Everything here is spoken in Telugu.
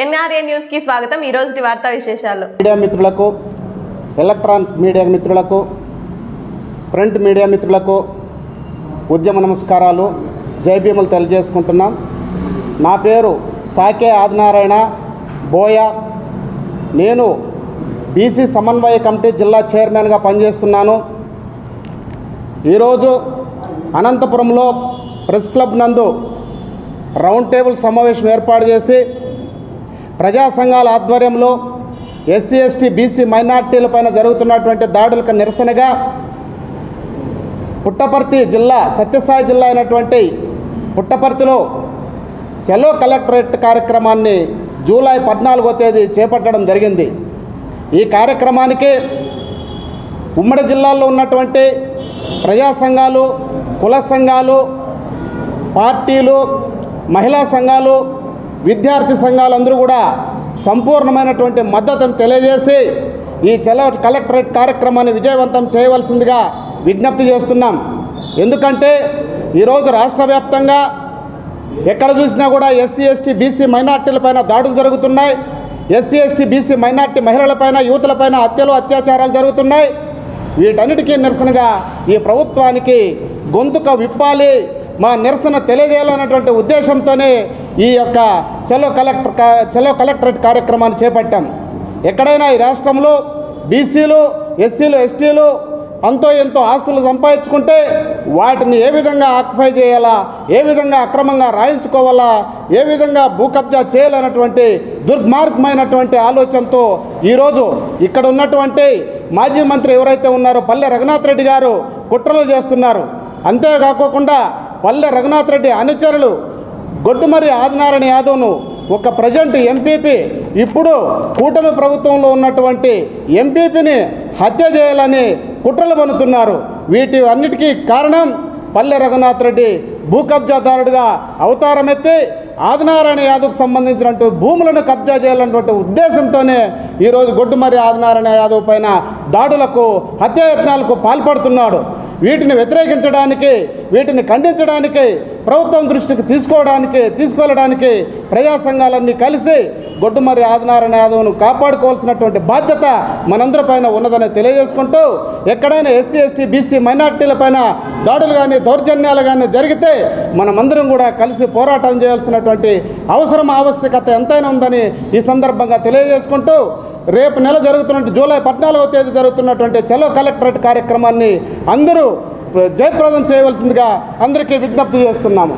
ఎన్ఆర్ఏ న్యూస్ కి స్వాగతం. ఈ రోజు వార్తా విశేషాలు. మీడియా మిత్రులకు, ఎలక్ట్రానిక్ మీడియా మిత్రులకు, ప్రింట్ మీడియా మిత్రులకు ఉద్యమ నమస్కారాలు, జైభీములు తెలియజేసుకుంటున్నాం. నా పేరు సాకే ఆదినారాయణ బోయ. నేను బీసీ సమన్వయ కమిటీ జిల్లా చైర్మన్గా పనిచేస్తున్నాను. ఈరోజు అనంతపురంలో ప్రెస్ క్లబ్ నందు రౌండ్ టేబుల్ సమావేశం ఏర్పాటు చేసి ప్రజా సంఘాల ఆధ్వర్యంలో ఎస్సీ ఎస్టీ బీసీ మైనార్టీలపైన జరుగుతున్నటువంటి దాడులకు నిరసనగా పుట్టపర్తి జిల్లా, సత్యసాయి జిల్లా అయినటువంటి పుట్టపర్తిలో సెలో కలెక్టరేట్ కార్యక్రమాన్ని జూలై 14వ తేదీ చేపట్టడం జరిగింది. ఈ కార్యక్రమానికి ఉమ్మడి జిల్లాల్లో ఉన్నటువంటి ప్రజా సంఘాలు, కుల సంఘాలు, పార్టీలు, మహిళా సంఘాలు, విద్యార్థి సంఘాలందరూ కూడా సంపూర్ణమైనటువంటి మద్దతును తెలియజేసి ఈ చలో కలెక్టరేట్ కార్యక్రమాన్ని విజయవంతం చేయవలసిందిగా విజ్ఞప్తి చేస్తున్నాం. ఎందుకంటే ఈరోజు రాష్ట్ర వ్యాప్తంగా ఎక్కడ చూసినా కూడా ఎస్సీ ఎస్టీ బీసీ మైనార్టీలపైన దాడులు జరుగుతున్నాయి. ఎస్సీ ఎస్టీ బీసీ మైనార్టీ మహిళలపైన, యువతులపైన హత్యలు, అత్యాచారాలు జరుగుతున్నాయి. వీటన్నిటికీ నిరసనగా ఈ ప్రభుత్వానికి గొంతుక విప్పాలి, మా నిరసన తెలియజేయాలన్నటువంటి ఉద్దేశంతోనే ఈ యొక్క చలో కలెక్టరేట్ కార్యక్రమాన్ని చేపట్టాం. ఎక్కడైనా ఈ రాష్ట్రంలో బీసీలు, ఎస్సీలు, ఎస్టీలు అంతో ఎంతో ఆస్తులు సంపాదించుకుంటే వాటిని ఏ విధంగా ఆక్యుపై చేయాలా, ఏ విధంగా అక్రమంగా రాయించుకోవాలా, ఏ విధంగా భూ కబ్జా చేయాలన్నటువంటి దుర్మార్గమైనటువంటి ఆలోచనతో ఈరోజు ఇక్కడ ఉన్నటువంటి మాజీ మంత్రి ఎవరైతే ఉన్నారో పల్లె రఘునాథ్ రెడ్డి గారు కుట్రలు చేస్తున్నారు. అంతేకాకుండా పల్లె రఘునాథ్ రెడ్డి అనుచరులు గొడ్డుమర్రి ఆదినారాయణ యాదవ్ను ఒక ప్రజెంట్ ఎంపీపీ, ఇప్పుడు కూటమి ప్రభుత్వంలో ఉన్నటువంటి ఎంపీపీని హత్య చేయాలని కుట్రలు పన్నుతున్నారు. వీటి అన్నిటికీ కారణం పల్లె రఘునాథ్ రెడ్డి భూ కబ్జాదారుడిగా అవతారం ఎత్తి ఆదినారాయణ యాదవ్కు సంబంధించినటువంటి భూములను కబ్జా చేయాలన్నటువంటి ఉద్దేశంతోనే ఈరోజు గొడ్డుమర్రి ఆదినారాయణ యాదవ్ పైన దాడులకు, హత్యాయత్నాలకు పాల్పడుతున్నాడు. వీటిని వ్యతిరేకించడానికి, వీటిని ఖండించడానికి, ప్రభుత్వం దృష్టికి తీసుకువెళ్ళడానికి ప్రజా సంఘాలన్నీ కలిసి గొడ్డుమర్రి ఆదినారాయణ యాదవ్ను కాపాడుకోవాల్సినటువంటి బాధ్యత మనందరిపైన ఉన్నదని తెలియజేసుకుంటూ, ఎక్కడైనా ఎస్సీ ఎస్టీ బీసీ మైనార్టీలపైన దాడులు కానీ, దౌర్జన్యాలు కానీ జరిగితే మనమందరం కూడా కలిసి పోరాటం చేయాల్సినటువంటి ఆవశ్యకత ఎంతైనా ఉందని ఈ సందర్భంగా తెలియజేసుకుంటూ, రేపు నెల జరుగుతున్నటువంటి జూలై 14వ తేదీ జరుగుతున్నటువంటి చలో కలెక్టరేట్ కార్యక్రమాన్ని అందరూ జయప్రదం చేయవలసిందిగా అందరికీ విజ్ఞప్తి చేస్తున్నాము.